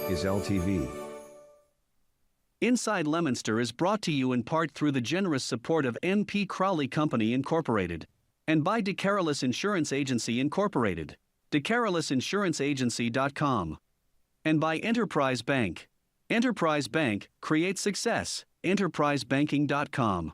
is LTV. Inside Leominster is brought to you in part through the generous support of N.P. Crowley Company Incorporated and by DeCarolis Insurance Agency Incorporated, DeCarolisinsuranceagency.com, and by Enterprise Bank. Enterprise Bank creates success. EnterpriseBanking.com.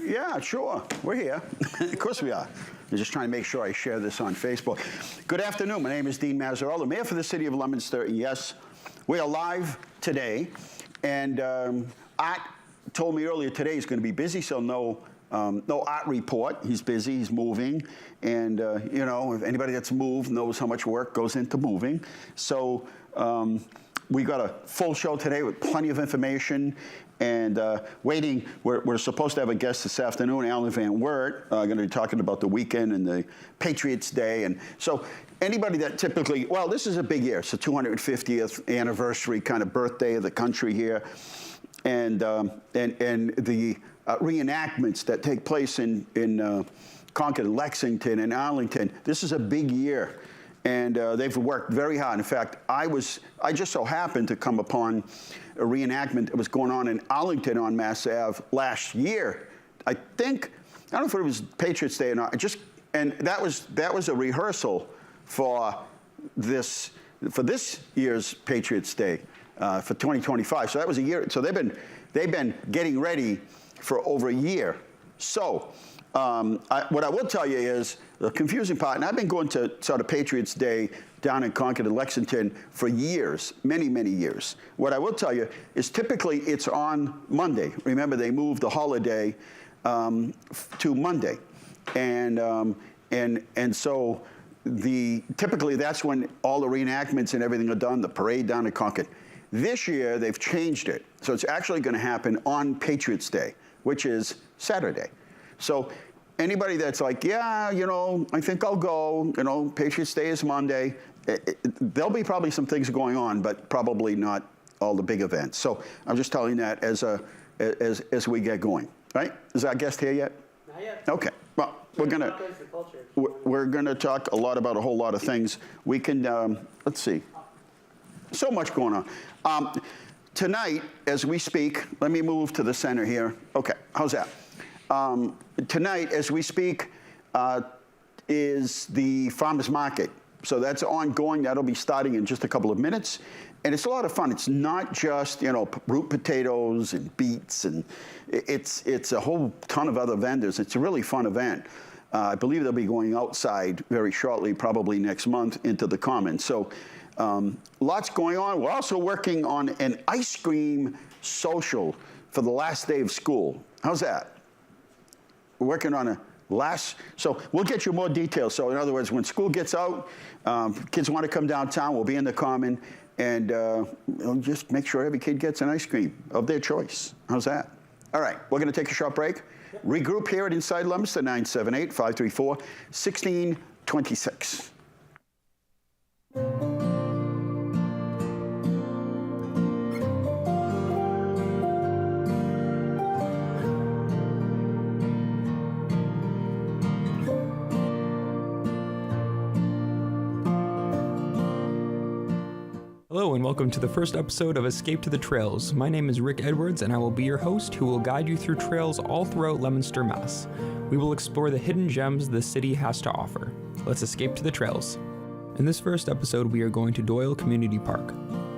Yeah, sure. We're here. Of course we are. I'm just trying to make sure I share this on Facebook. Good afternoon. My name is Dean Mazzarello, Mayor for the City of Leominster. And yes, we are live today. And Art told me earlier today he's going to be busy, so no Art report. He's busy. He's moving. And, you know, if anybody that's moved knows how much work goes into moving. So we got a full show today with plenty of information. And waiting, we're supposed to have a guest this afternoon, Allan Van Wert, going to be talking about the weekend and the Patriots Day. And so anybody that typically, well, this is a big year. It's the 250th anniversary kind of birthday of the country here. And the reenactments that take place in Concord, Lexington, and Arlington. This is a big year. And they've worked very hard. In fact, I just so happened to come upon a reenactment that was going on in Arlington on Mass Ave last year. I don't know if it was Patriots Day or not. And that was a rehearsal for this year's Patriots Day for 2025. So that was a year. So they've been getting ready for over a year. So what I will tell you is the confusing part, and I've been going to sort of Patriots Day down in Concord and Lexington for years, many, many years. What I will tell you is typically it's on Monday. Remember, they moved the holiday to Monday. And so typically that's when all the reenactments and everything are done, the parade down in Concord. This year, they've changed it. So it's actually going to happen on Patriots Day, which is Saturday. So anybody that's like, yeah, you know, I think I'll go, you know, Patriots Day is Monday, there'll be probably some things going on, but probably not all the big events. So I'm just telling you that as we get going, right? Is our guest here yet? Not yet. Okay. Well, we're gonna talk a lot about a whole lot of things. We can, let's see, so much going on. Tonight, as we speak, let me move to the center here. Okay, how's that? Tonight, as we speak, is the farmers market. So that's ongoing. That'll be starting in just a couple of minutes. And it's a lot of fun. It's not just, you know, root potatoes and beets, and it's a whole ton of other vendors. It's a really fun event. I believe they'll be going outside very shortly, probably next month, into the Commons. So lots going on. We're also working on an ice cream social for the last day of school. How's that? We're working on so we'll get you more details. So in other words, when school gets out, kids want to come downtown, we'll be in the Common, and we'll just make sure every kid gets an ice cream of their choice. How's that? All right, we're going to take a short break. Yep. Regroup here at Inside Leominster, 978-534-1626. Hello and welcome to the first episode of Escape to the Trails. My name is Rick Edwards and I will be your host who will guide you through trails all throughout Leominster, Mass. We will explore the hidden gems the city has to offer. Let's escape to the trails. In this first episode, we are going to Doyle Community Park.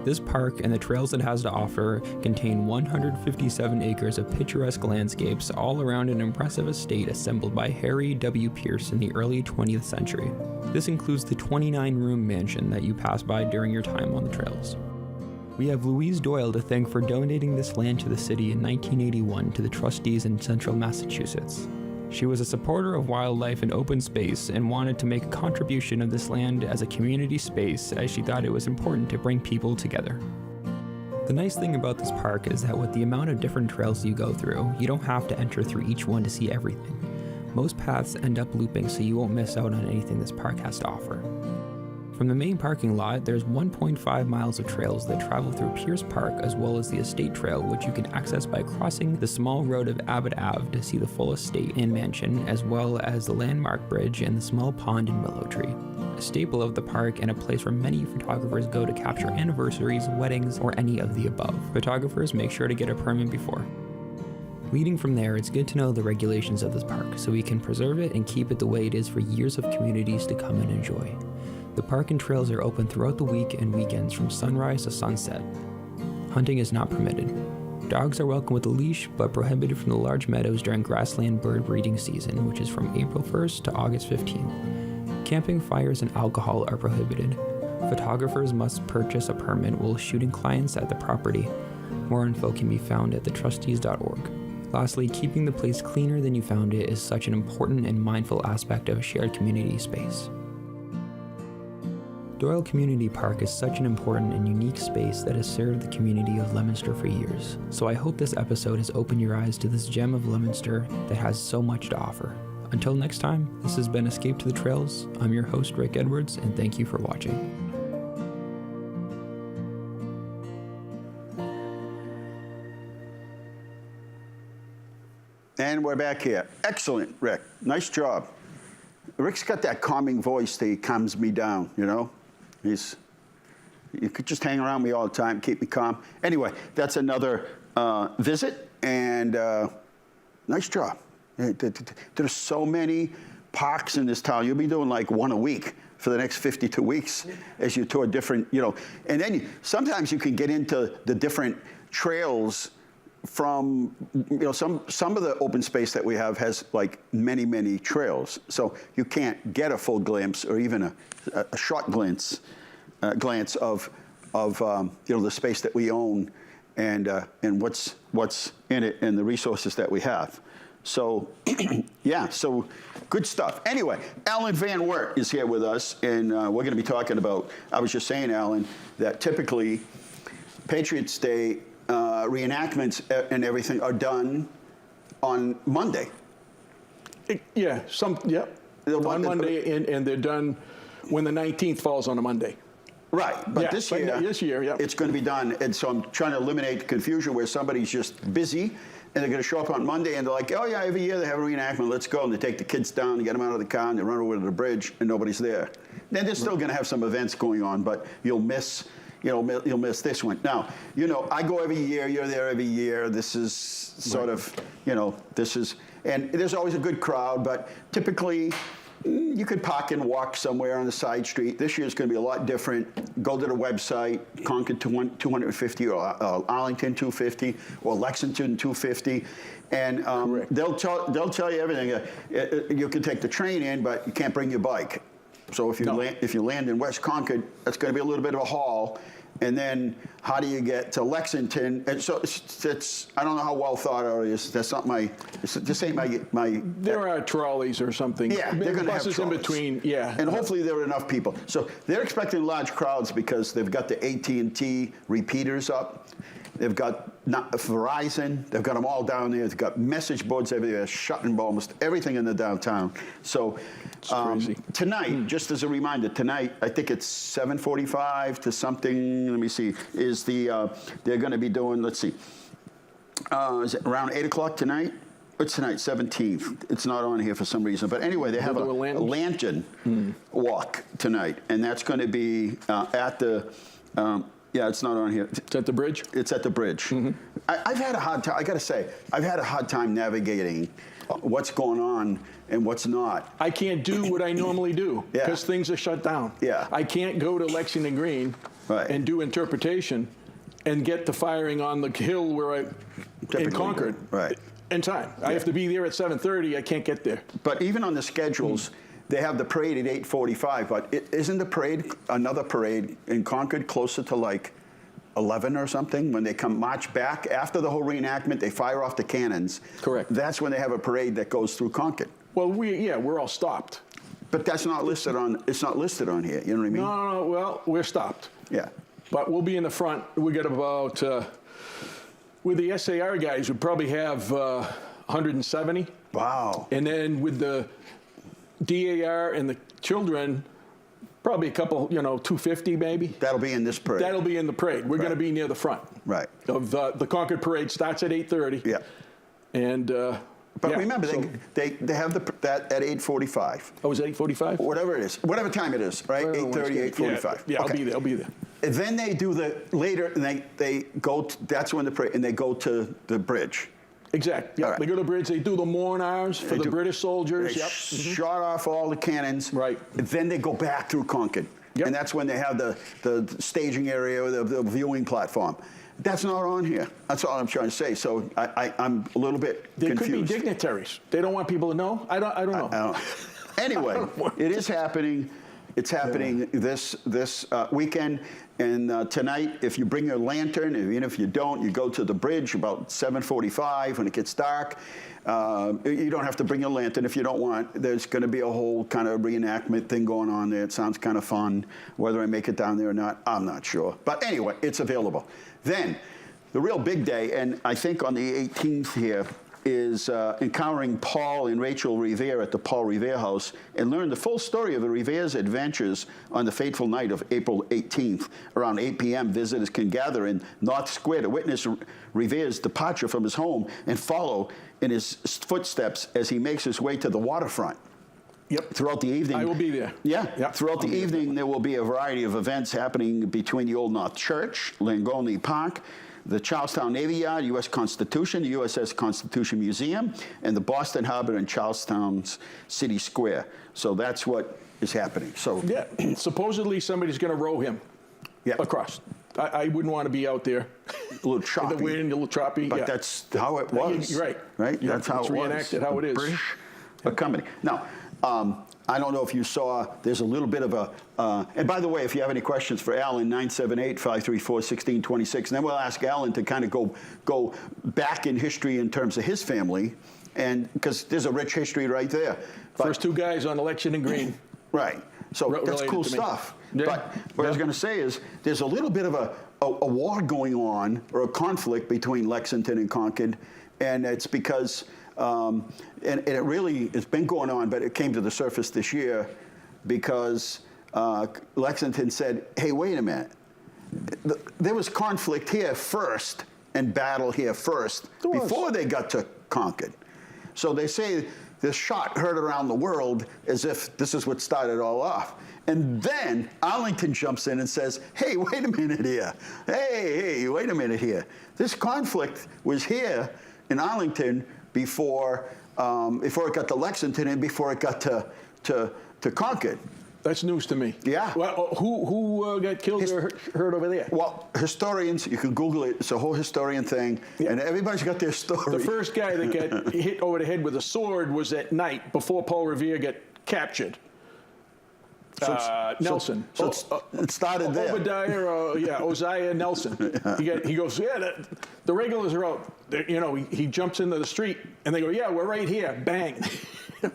This park and the trails it has to offer contain 157 acres of picturesque landscapes all around an impressive estate assembled by Harry W. Pierce in the early 20th century. This includes the 29-room mansion that you pass by during your time on the trails. We have Louise Doyle to thank for donating this land to the city in 1981 to the trustees in central Massachusetts. She was a supporter of wildlife and open space and wanted to make a contribution of this land as a community space, as she thought it was important to bring people together. The nice thing about this park is that with the amount of different trails you go through, you don't have to enter through each one to see everything. Most paths end up looping, so you won't miss out on anything this park has to offer. From the main parking lot, there's 1.5 miles of trails that travel through Pierce Park, as well as the Estate Trail, which you can access by crossing the small road of Abbott Ave to see the full estate and mansion, as well as the landmark bridge and the small pond and willow tree. A staple of the park and a place where many photographers go to capture anniversaries, weddings, or any of the above. Photographers make sure to get a permit before. Leading from there, it's good to know the regulations of this park, so we can preserve it and keep it the way it is for years of communities to come and enjoy. The park and trails are open throughout the week and weekends from sunrise to sunset. Hunting is not permitted. Dogs are welcome with a leash, but prohibited from the large meadows during grassland bird breeding season, which is from April 1st to August 15th. Camping, fires, and alcohol are prohibited. Photographers must purchase a permit while shooting clients at the property. More info can be found at thetrustees.org. Lastly, keeping the place cleaner than you found it is such an important and mindful aspect of a shared community space. Doyle Community Park is such an important and unique space that has served the community of Leominster for years, so I hope this episode has opened your eyes to this gem of Leominster that has so much to offer. Until next time, this has been Escape to the Trails. I'm your host, Rick Edwards, and thank you for watching. And we're back here. Excellent, Rick. Nice job. Rick's got that calming voice that calms me down, you know? You could just hang around me all the time, keep me calm. Anyway, that's another visit, and nice job. There's so many parks in this town. You'll be doing like one a week for the next 52 weeks as you tour different, you know. And then sometimes you can get into the different trails from, you know, some of the open space that we have has like many trails. So you can't get a full glimpse or even a short glance of you know, the space that we own and what's in it and the resources that we have. So yeah, so good stuff. Anyway, Allan Van Wert is here with us, and we're going to be talking about, I was just saying, Allan, that typically Patriots Day reenactments and everything are done on Monday. Yeah, on Monday, and they're done when the 19th falls on a Monday. Right, but this year, yeah, it's going to be done, and so I'm trying to eliminate confusion where somebody's just busy, and they're going to show up on Monday, and they're like, oh yeah, every year they have a reenactment, let's go, and they take the kids down, and get them out of the car, and they run over to the bridge, and nobody's there. Then they're still going to have some events going on, but you'll miss this one. Now, you know, I go every year, you're there every year. This is sort of, you know, and there's always a good crowd, but typically you could park and walk somewhere on the side street. This year is going to be a lot different. Go to the website, Concord 250 or Arlington 250 or Lexington 250, and they'll tell you everything. You can take the train in, but you can't bring your bike. So if you land in West Concord, that's going to be a little bit of a haul. And then how do you get to Lexington? And so it's I don't know how well thought out it is. That's not this ain't my. There are trolleys or something. Yeah, they're going to have trolleys in between. Yeah, and hopefully there are enough people. So they're expecting large crowds because they've got the AT&T repeaters up. They've got Verizon. They've got them all down there. They've got message boards everywhere, shutting almost everything in the downtown. So tonight, just as a reminder, tonight I think it's 7:45 to something. Let me see. Is they're going to be doing? Let's see. Is it around 8 o'clock tonight? It's tonight, 17th. It's not on here for some reason. But anyway, they have a lantern walk tonight, and that's going to be at the. Yeah, it's not on here. It's at the bridge? It's at the bridge. Mm-hmm. I've had a hard time, I got to say, I've had a hard time navigating what's going on and what's not. I can't do what I normally do because things are shut down. Yeah. I can't go to Lexington Green and do interpretation and get the firing on the hill where in Concord in time. I have to be there at 7:30. I can't get there. But even on the schedules, they have the parade at 8:45, but isn't the parade, another parade in Concord closer to like 11 or something, when they come march back after the whole reenactment, they fire off the cannons. Correct. That's when they have a parade that goes through Concord. Well, we're all stopped. But that's not listed on. It's not listed on here. You know what I mean? No. Well, we're stopped. Yeah. But we'll be in the front. We got about with the SAR guys, we probably have 170. Wow. And then with the DAR and the children, probably a couple, 250 maybe. That'll be in this parade. That'll be in the parade. We're going to be near the front. Right. Of the Concord parade starts at 8:30. Yeah. And but remember, they have that at 8:45. Oh, is it 8:45? Whatever it is, whatever time it is, right? 8:30, 8:45. Yeah, okay. I'll be there. And then they do the later, and they go. That's when the parade, and they go to the bridge. Exactly. Yeah. Right. They go to the bridge. They do the morn hours for the British soldiers. They shot off all the cannons. Right. And then they go back through Concord. Yep. And that's when they have the staging area, the viewing platform. That's not on here. That's all I'm trying to say. So I'm a little bit confused. They could be dignitaries. They don't want people to know. I don't know. Anyway, it is happening. It's happening this weekend. And tonight, if you bring your lantern, even if you don't, you go to the bridge about 7:45 when it gets dark. You don't have to bring your lantern if you don't want. There's going to be a whole kind of reenactment thing going on there. It sounds kind of fun. Whether I make it down there or not, I'm not sure. But anyway, it's available. Then, the real big day, and I think on the 18th here, is encountering Paul and Rachel Revere at the Paul Revere House and learn the full story of the Revere's adventures on the fateful night of April 18th. Around 8 p.m., visitors can gather in North Square to witness Revere's departure from his home and follow in his footsteps as he makes his way to the waterfront. Yep. Throughout the evening. I will be there. Yeah. Yep. Throughout the evening, there will be a variety of events happening between the Old North Church, Langone Park, the Charlestown Navy Yard, U.S. Constitution, the USS Constitution Museum, and the Boston Harbor and Charlestown's City Square. So that's what is happening. So yeah, supposedly somebody's going to row him across. I wouldn't want to be out there. A little choppy. The wind, a little choppy. But that's how it was. You're right. Right? Yeah, that's how it was. Reenacted how it is. British company. Now, I don't know if you saw, there's a little bit of a, and by the way, if you have any questions for Allan, 978-534-1626, and then we'll ask Allan to kind of go back in history in terms of his family, and because there's a rich history right there. But, first two guys on Lexington Green. Right. So that's cool stuff. Yeah. But what I was going to say is there's a little bit of a war going on, or a conflict between Lexington and Concord, and it's because and it really, it's been going on, but it came to the surface this year because Lexington said, hey, wait a minute. There was conflict here first and battle here first before they got to Concord. So they say this shot heard around the world as if this is what started it all off. And then Arlington jumps in and says, hey, wait a minute here. Hey, wait a minute here. This conflict was here in Arlington before it got to Lexington and before it got to Concord. That's news to me. Yeah. Well, who got killed or hurt over there? Well, historians, you can Google it. It's a whole historian thing, and everybody's got their story. The first guy that got hit over the head with a sword was at night before Paul Revere got captured. Nelson. So it started there. Osiah Nelson. He goes, the regulars are out. He jumps into the street, and they go, yeah, we're right here. Bang.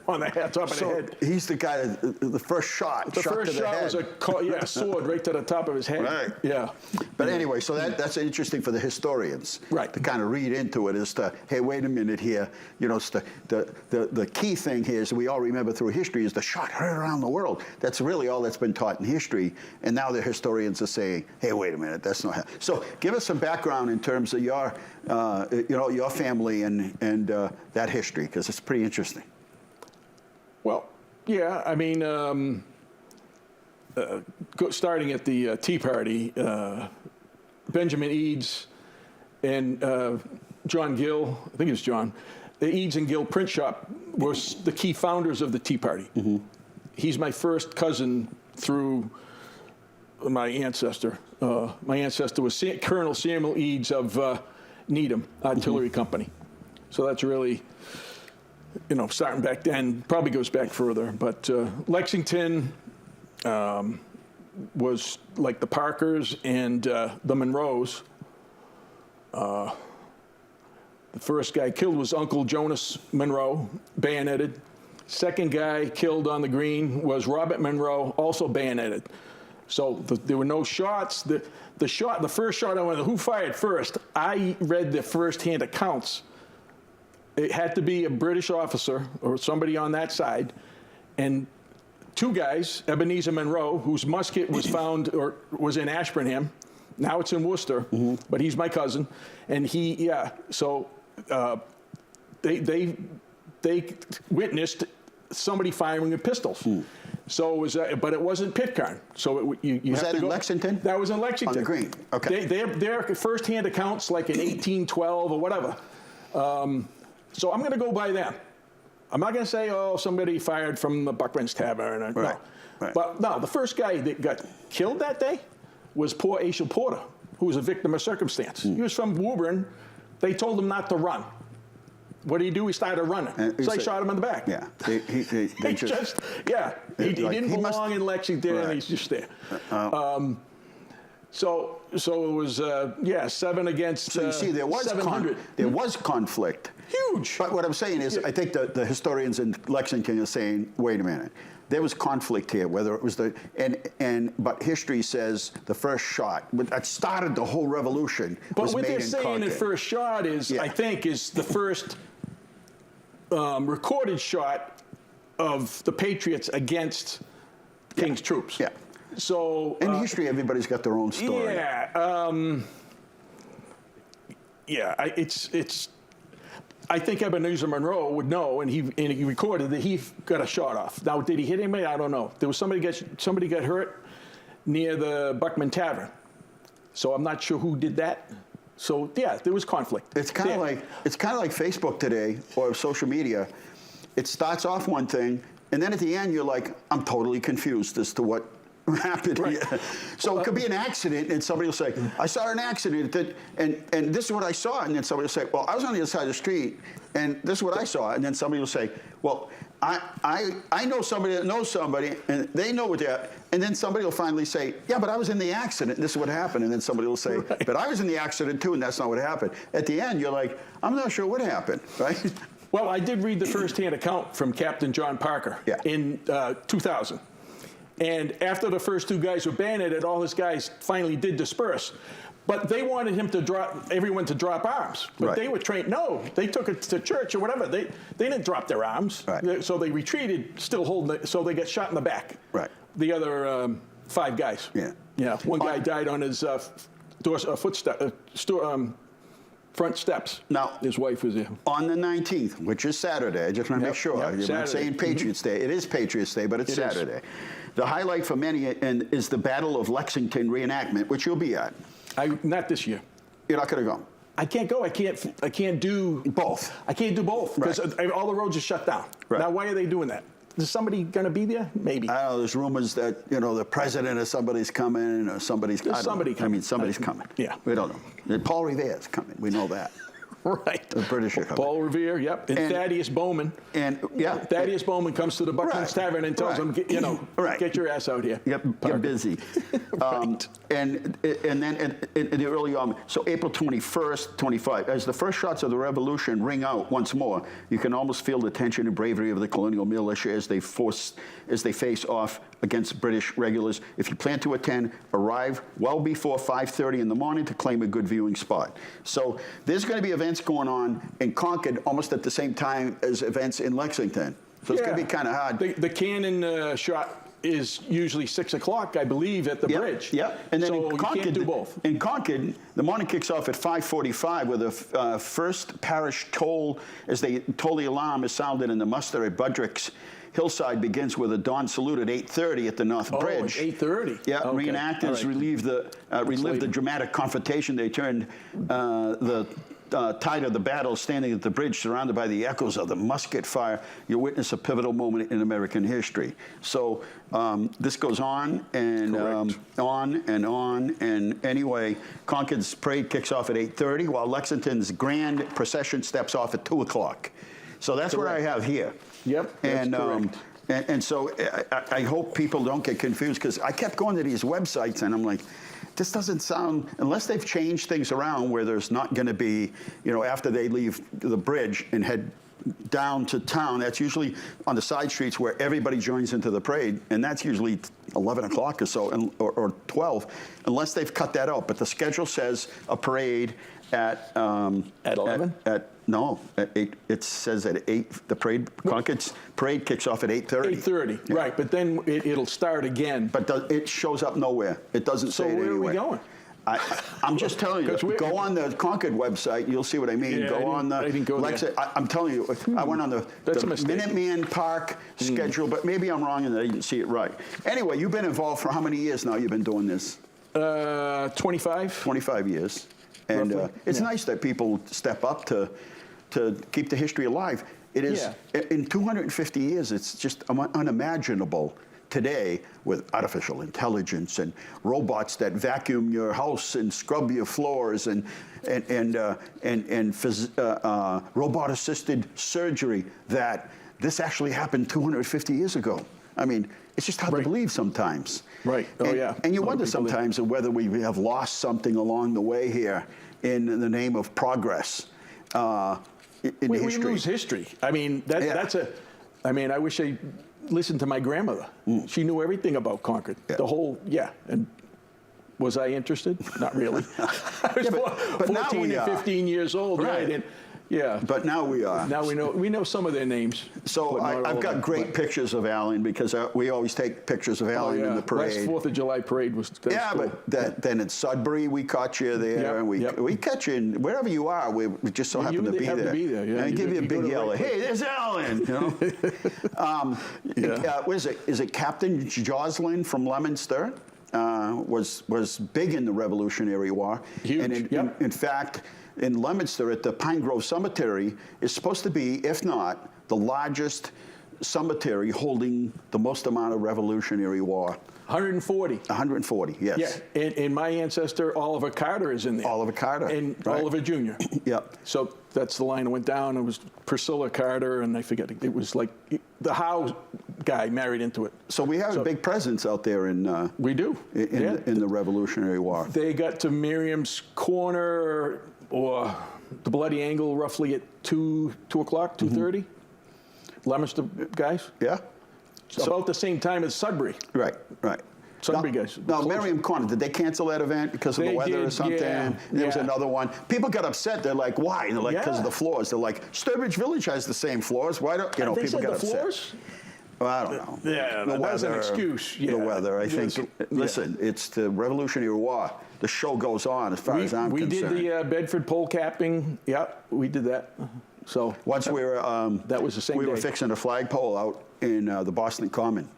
On the top of the head. He's the guy the first shot. The first shot was a sword right to the top of his head. Right. Yeah. But anyway, so that's interesting for the historians. Right. To kind of read into it as to, hey, wait a minute here. The key thing here is we all remember through history is the shot heard around the world. That's really all that's been taught in history. And now the historians are saying, hey, wait a minute, that's not happening. So give us some background in terms of your family and that history, because it's pretty interesting. Well, yeah, I mean, starting at the Tea Party, Benjamin Eads and John Gill, I think it was John, the Eads and Gill print shop were the key founders of the Tea Party. Mm-hmm. He's my first cousin through my ancestor. My ancestor was Colonel Samuel Eads of Needham Artillery Company. So that's really... starting back then, probably goes back further. But Lexington, was like the Parkers and the Monroes. The first guy killed was Uncle Jonas Monroe, bayoneted. Second guy killed on the green was Robert Monroe, also bayoneted. So there were no shots. The first shot, I went, who fired first? I read the first-hand accounts. It had to be a British officer or somebody on that side, and two guys, Ebenezer Monroe, whose musket was found or was in Ashburnham. Now it's in Worcester, but he's my cousin, and So they witnessed somebody firing with pistols. So it was, but it wasn't Pitcairn. So you Was have that to in go. Lexington? That was in Lexington. On the green. Okay. Their first-hand accounts, like in 1812 or whatever. So I'm going to go by them. I'm not going to say, oh, somebody fired from the Buckman's Tavern. Right. No. Right. But no, the first guy that got killed that day was poor Aishel Porter, who was a victim of circumstance. He was from Woburn. They told him not to run. What did he do? He started running. So they shot him in the back. Yeah. They He didn't belong in Lexington, Right. and he's just there. So it was 7 against So you see, there was 700. there was conflict. Huge. But what I'm saying is, I think the historians in Lexington are saying, wait a minute, there was conflict here. Whether it was but history says the first shot that started the whole revolution But was what made they're in saying Concord. the first shot is, I think, is the first recorded shot of the Patriots against King's troops. Yeah. So In history, everybody's got their own story. It's. I think Ebenezer Monroe would know, and he recorded that he got a shot off. Now, did he hit anybody? I don't know. There was somebody got hurt near the Buckman Tavern, so I'm not sure who did that. So yeah, there was conflict. It's kind of like Facebook today or social media. It starts off one thing, and then at the end you're like, I'm totally confused as to what happened here. So it could be an accident, and somebody will say, I saw an accident, and this is what I saw, and then somebody will say, well, I was on the other side of the street, and this is what I saw, and then somebody will say, well, I know somebody that knows somebody, and they know what they're, and then somebody will finally say, yeah, but I was in the accident, and this is what happened, and then somebody will say, but I was in the accident too, and that's not what happened. At the end, you're like, I'm not sure what happened, right? Well, I did read the first-hand account from Captain John Parker in 2000. And after the first two guys were bayoneted, all his guys finally did disperse. But they wanted him to everyone to drop arms. But they were trained, no, they took it to church or whatever. They didn't drop their arms. Right. So they retreated, still holding it, so they got shot in the back. Right. The other 5 guys. Yeah. Yeah, one guy died on his front steps. Now, his wife was there. On the 19th, which is Saturday, I just want to make sure. You're not saying Patriots Day. It is Patriots Day, but it's Saturday. The highlight for many is the Battle of Lexington reenactment, which you'll be at. Not this year. You're not going to go. I can't go. I can't do both. I can't do both because all the roads are shut down. Right. Now, why are they doing that? Is somebody going to be there? Maybe. I don't know. There's rumors that the president or somebody's coming, or somebody's. Somebody coming. I mean, somebody's coming. Yeah. We don't know. Paul Revere's coming. We know that. Right. The British are coming. Paul Revere, yep. And Thaddeus Bowman. Thaddeus Bowman comes to the Buckman's Tavern and tells them, get your ass out here. Yep, get busy. And then in the early on, so April 21st, 25, as the first shots of the revolution ring out once more, you can almost feel the tension and bravery of the colonial militia as they face off against British regulars. If you plan to attend, arrive well before 5:30 in the morning to claim a good viewing spot. So there's going to be events going on in Concord almost at the same time as events in Lexington. So it's going to be kind of hard. The cannon shot is usually 6 o'clock, I believe, at the bridge. Yeah, and then so in Concord, you can't do both. In Concord, the morning kicks off at 5:45 with the first parish toll, as they toll the alarm is sounded in the muster at Budrick's hillside begins with a dawn salute at 8:30 at the North Bridge. 8:30. Yeah, reenactors relive the dramatic confrontation. They turned the tide of the battle, standing at the bridge, surrounded by the echoes of the musket fire. You witness a pivotal moment in American history. So this goes on and on and on. And anyway, Concord's parade kicks off at 8:30, while Lexington's grand procession steps off at 2 o'clock. So that's what I have here. Yep, that's correct. And so I hope people don't get confused, because I kept going to these websites and I'm like, this doesn't sound, unless they've changed things around where there's not going to be, after they leave the bridge and head down to town, that's usually on the side streets where everybody joins into the parade, and that's usually 11 o'clock or so, or 12, unless they've cut that out. But the schedule says a parade at 11? No, at 8. It says at 8. The Concord's parade kicks off at 8:30. 8:30, yeah. Right? But then it'll start again. But it shows up nowhere. It doesn't say it anywhere. So where are we going? I'm just telling you. Go on the Concord website. You'll see what I mean. Yeah, I didn't go there. I'm telling you. I went on the Minuteman Park schedule, but maybe I'm wrong and I didn't see it right. Anyway, you've been involved for how many years now? You've been doing this? 25. 25 years. And it's nice that people step up to keep the history alive. It is, in 250 years, it's just unimaginable today with artificial intelligence and robots that vacuum your house and scrub your floors and robot-assisted surgery, that this actually happened 250 years ago. I mean, it's just hard to believe sometimes. Right. And you wonder sometimes whether we have lost something along the way here in the name of progress in history. We lose history. I mean, I mean, I wish I listened to my grandmother. She knew everything about Concord. The whole, and was I interested? Not really. I was but 14 and 15 years old, right? And, but now we are. Now we know some of their names. So I've got great pictures of Allan, because we always take pictures of Allan in the parade. Last 4th of July parade was cool. But then at Sudbury we caught you there, and we catch you in, wherever you are. We just so happen to be there. And I give you a big yell, "Hey, there's Allan!" What is it? Is it Captain Joslin from Leominster? Was big in the Revolutionary War. Huge. And in fact, in Leominster at the Pine Grove Cemetery is supposed to be, if not, the largest cemetery holding the most amount of Revolutionary War. 140. 140, yes. Yeah, and my ancestor, Oliver Carter, is in there. Oliver Carter. And Oliver Jr. Yep. So that's the line that went down. It was Priscilla Carter, and I forget, it was like the Howe guy married into it. So we have a big presence out there in... we do. In the Revolutionary War. They got to Miriam's Corner, or the Bloody Angle, roughly at 2 o'clock, 2:30. Leominster guys. Yeah. So about the same time as Sudbury. Right. Sudbury guys. Now, Miriam Corner, did they cancel that event because of the weather or something? Yeah, there was another one. People got upset. They're like, why? And they're like, because of the floors. They're like, Sturbridge Village has the same floors. Why don't, they people said got the upset. floors? Well, I don't know. Yeah, the that's weather, an excuse. The weather, I think. Listen, it's the Revolutionary War. The show goes on as far as I'm concerned. We did the Bedford pole capping. Yeah, we did that. So once we were that was the same we day. were fixing a flagpole out in the Boston Common,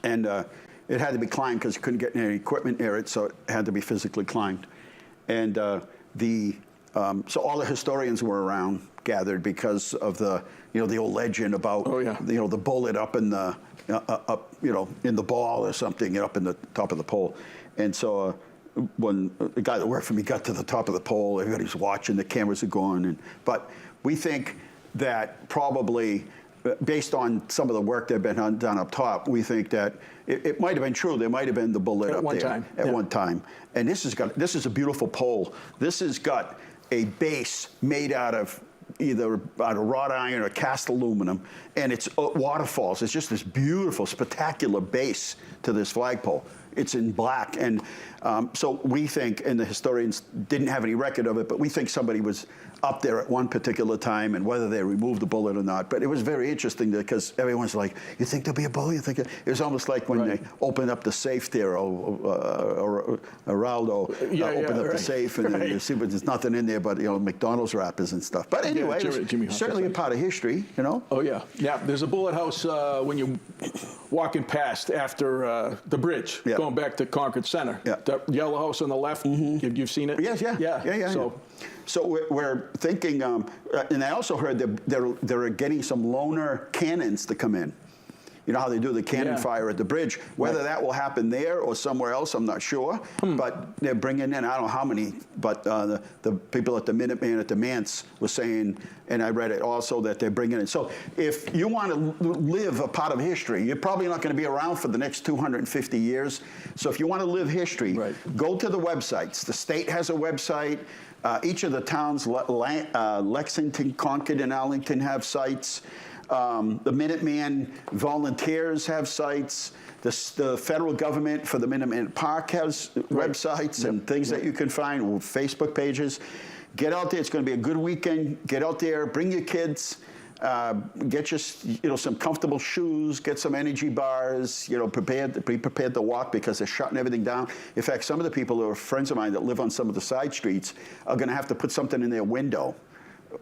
and it had to be climbed because you couldn't get any equipment near it, so it had to be physically climbed. And so all the historians were around, gathered, because of the the old legend about the bullet up in the in the ball or something up in the top of the pole. And so when the guy that worked for me got to the top of the pole, everybody's watching, the cameras are going. But we think that probably, based on some of the work that had been done up top, we think that it might have been true. There might have been the bullet at up one there time. At one time. And this is a beautiful pole. This has got a base made out of either wrought iron or cast aluminum, and it's waterfalls. It's just this beautiful, spectacular base to this flagpole. It's in black, and so we think, and the historians didn't have any record of it, but we think somebody was up there at one particular time, and whether they removed the bullet or not. But it was very interesting because everyone's like, "You think there'll be a bullet? You think?" It was almost like when they opened up the safe there, or Araldo opened up the safe, and then you see, but there's nothing in there but McDonald's wrappers and stuff. But anyway, it's certainly a part of history, Oh yeah. There's a bullet house when you're walking past after the bridge, going back to Concord Center. Yeah. The yellow house on the left. You've seen it? Yes. Yeah. So we're thinking, and I also heard that they're getting some loaner cannons to come in. You know how they do the cannon fire at the bridge. Whether that will happen there or somewhere else, I'm not sure. But they're bringing in, I don't know how many, but the people at the Minuteman at the Manse were saying, and I read it also, that they're bringing in. So if you want to live a part of history, you're probably not going to be around for the next 250 years. So if you want to live history, go to the websites. The state has a website. Each of the towns, Lexington, Concord, and Arlington, have sites. The Minuteman volunteers have sites. The federal government for the Minuteman Park has websites and things that you can find, Facebook pages. Get out there. It's going to be a good weekend. Get out there. Bring your kids. Get your, some comfortable shoes. Get some energy bars. Be prepared to walk because they're shutting everything down. In fact, some of the people who are friends of mine that live on some of the side streets are going to have to put something in their window,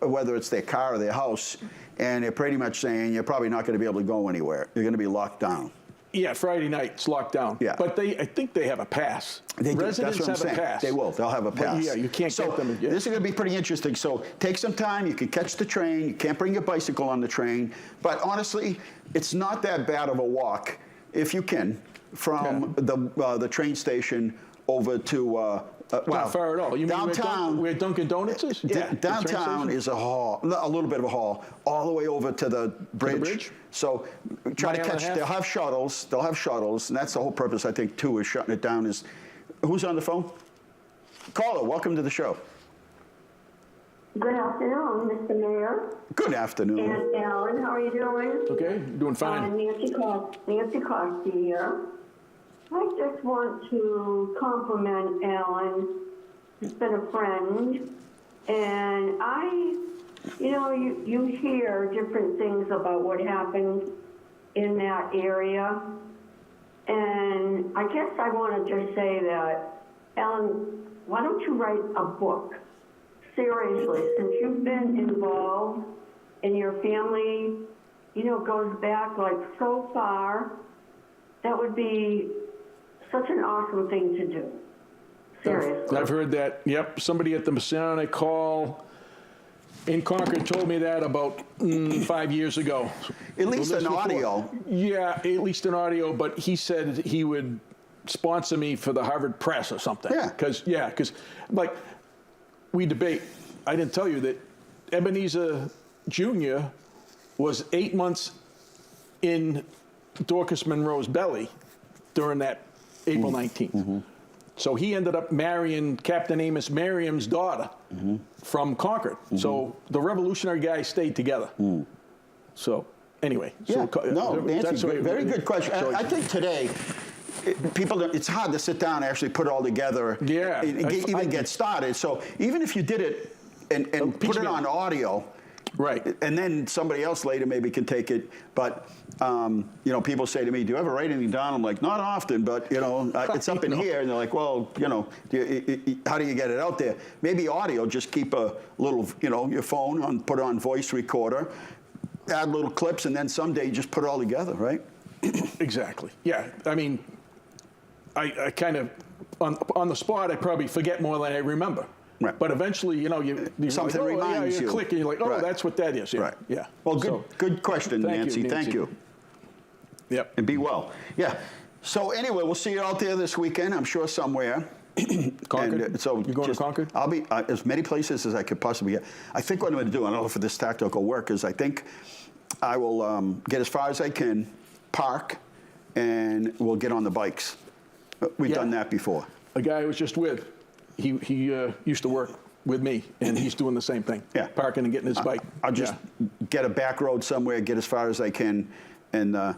whether it's their car or their house, and they're pretty much saying you're probably not going to be able to go anywhere. You're going to be locked down. Yeah, Friday night, it's locked down. Yeah. But I think they have a pass. Residents have a pass. They will. They'll have a pass. But yeah, you can't get them. Yeah. This is going to be pretty interesting. So take some time. You can catch the train. You can't bring your bicycle on the train. But honestly, it's not that bad of a walk, if you can, from the train station over to not far at all. You downtown, mean where Dunkin' Donuts is? Yeah. Downtown is a little bit of a haul, all the way over to the bridge. To the bridge? So try to catch. They'll have shuttles. And that's the whole purpose, I think, too, is shutting it down. Is who's on the phone? Caller, welcome to the show. Good afternoon, Mr. Mayor. Good afternoon. And Alan, how are you doing? Okay, doing fine. Nancy Costi here. I just want to compliment Alan. He's been a friend. And you hear different things about what happened in that area. And I guess I want to just say that, Alan, why don't you write a book? Seriously, since you've been involved and your family, goes back like so far, that would be such an awesome thing to do. Seriously. I've heard that. Yep. Somebody at the Masonic Hall in Concord told me that about 5 years ago. At least an audio. Yeah, at least an audio, but he said he would sponsor me for the Harvard Press or something. Yeah. Because like, we debate. I didn't tell you that Ebenezer Jr. was 8 months in Dorcas Monroe's belly during that April 19th. Mm-hmm. So he ended up marrying Captain Amos Merriam's daughter from Concord. Mm-hmm. So the Revolutionary guys stayed together. Mm. So anyway. Yeah. Nancy, very good question. I think today, it's hard to sit down and actually put it all together and get started. So even if you did it and put it on audio, right, and then somebody else later maybe can take it. But people say to me, "Do you ever write anything down?" I'm like, "Not often, but it's up in here." And they're like, "Well, how do you get it out there?" Maybe audio. Just keep a little, your phone on, put it on voice recorder, add little clips, and then someday just put it all together, right? Exactly. Yeah. I mean, I kind of on the spot, I probably forget more than I remember. Right. But eventually, you something like, reminds you. Click, and you're like, oh, right. That's what that is. Yeah. Right. Yeah. Well, good question, Nancy. Thank you. Yep. And be well. Yeah. So anyway, we'll see you out there this weekend. I'm sure somewhere. Concord. And, so you going to Concord? I'll be as many places as I could possibly get. I think what I'm going to do, I don't know if this tactic will work, is I think I will get as far as I can, park, and we'll get on the bikes. We've done that before. A guy I was just with, he used to work with me, and he's doing the same thing. Yeah. Parking and getting his bike. I'll just get a back road somewhere, get as far as I can. And I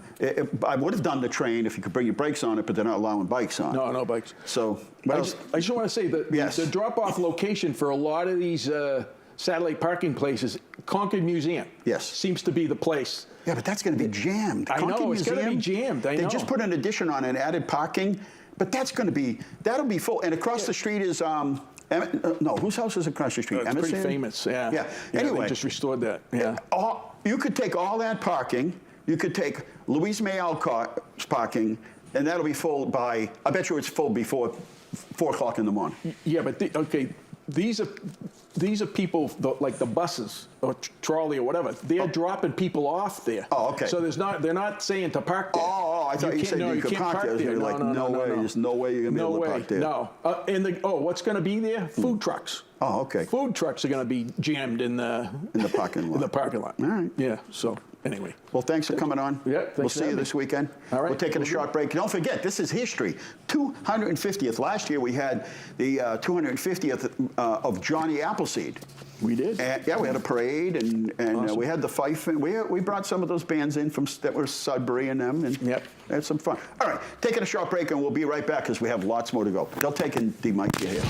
would have done the train if you could bring your brakes on it, but they're not allowing bikes on. No bikes. So I just want to say that the drop-off location for a lot of these satellite parking places, Concord Museum, seems to be the place. Yeah, but that's going to be jammed. I know, it's going to be jammed. They just put an addition on and added parking, but that'll be full. And across the street is, whose house is across the street? It's pretty famous, yeah. Anyway. They just restored that, You could take all that parking, you could take Louise May Alcott's parking, and that'll be full by, I bet you it's full before 4 o'clock in the morning. Yeah, but these are these are people like the buses or trolley or whatever. They're dropping people off there. Oh, okay. So they're not saying to park there. Oh, I thought you said you could can't park there. You're like, no way. There's no way you're going to be able to park there. No. What's going to be there? Food trucks. Oh, okay. Food trucks are going to be jammed in the parking lot. In the parking lot. All right. Yeah. So anyway. Well, thanks for coming on. Yeah. We'll see you this weekend. All right. We're taking a short break. Don't forget, this is history. 250th. Last year we had the 250th of Johnny Appleseed. We did. And, yeah, we had a parade, and Awesome. we had the fife, and we brought some of those bands in that were Sudbury and them, and had some fun. All right, taking a short break, and we'll be right back because we have lots more to go. They'll take the mic here.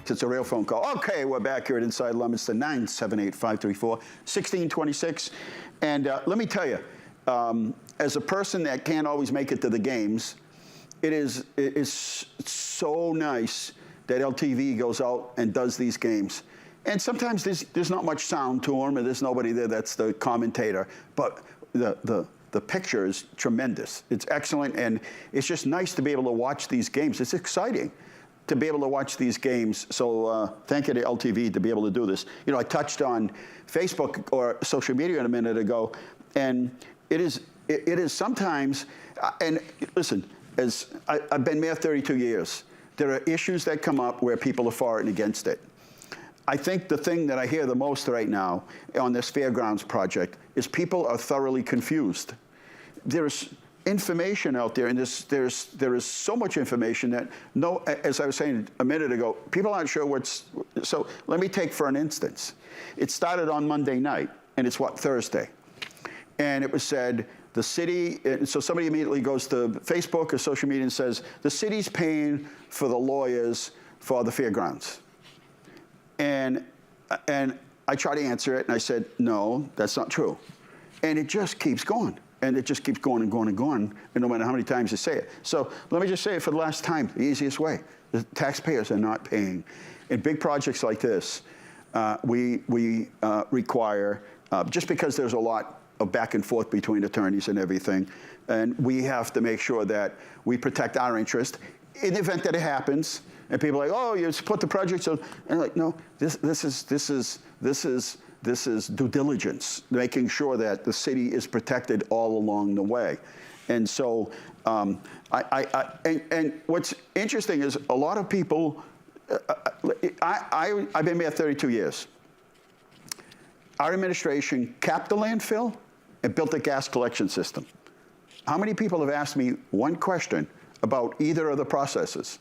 It's a real phone call. Okay, we're back here at Inside Leominster, 978-534-1626. And let me tell you, as a person that can't always make it to the games, it is so nice that LTV goes out and does these games. And sometimes there's not much sound to them, and there's nobody there that's the commentator. But the picture is tremendous. It's excellent, and it's just nice to be able to watch these games. It's exciting to be able to watch these games. So thank you to LTV to be able to do this. You know, I touched on Facebook or social media a minute ago, and it is sometimes, and listen, as I've been mayor 32 years, there are issues that come up where people are for and against it. I think the thing that I hear the most right now on this fairgrounds project is people are thoroughly confused. There's information out there, and there is so much information that as I was saying a minute ago, people aren't sure what's. So let me take for an instance. It started on Monday night, and it's Thursday, and it was said the city. So somebody immediately goes to Facebook or social media and says the city's paying for the lawyers for the fairgrounds, and I try to answer it, and I said no, that's not true, and it just keeps going. And it just keeps going and going and going, and no matter how many times you say it. So let me just say it for the last time, the easiest way. The taxpayers are not paying. In big projects like this, we require, just because there's a lot of back and forth between attorneys and everything, and we have to make sure that we protect our interest in the event that it happens, and people are like, oh, you split the project, so, and like, no, this is due diligence, making sure that the city is protected all along the way. And so, and what's interesting is a lot of people, I've been mayor 32 years. Our administration capped the landfill and built a gas collection system. How many people have asked me one question about either of the processes?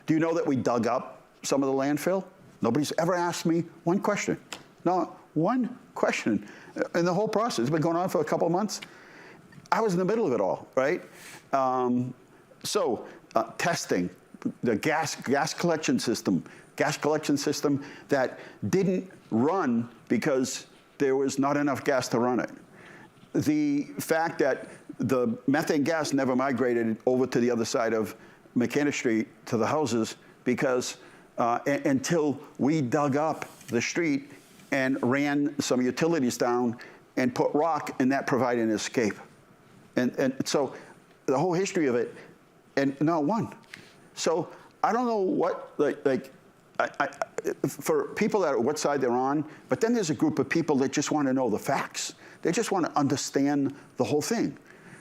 Do you know that we dug up some of the landfill? Nobody's ever asked me one question. No. One question in the whole process. It's been going on for a couple of months. I was in the middle of it all, right? Testing, the gas collection system that didn't run because there was not enough gas to run it. The fact that the methane gas never migrated over to the other side of McKenna Street to the houses because until we dug up the street and ran some utilities down and put rock, and that provided an escape. And so the whole history of it, and not one. So I don't know what, for people that what side they're on, but then there's a group of people that just want to know the facts. They just want to understand the whole thing,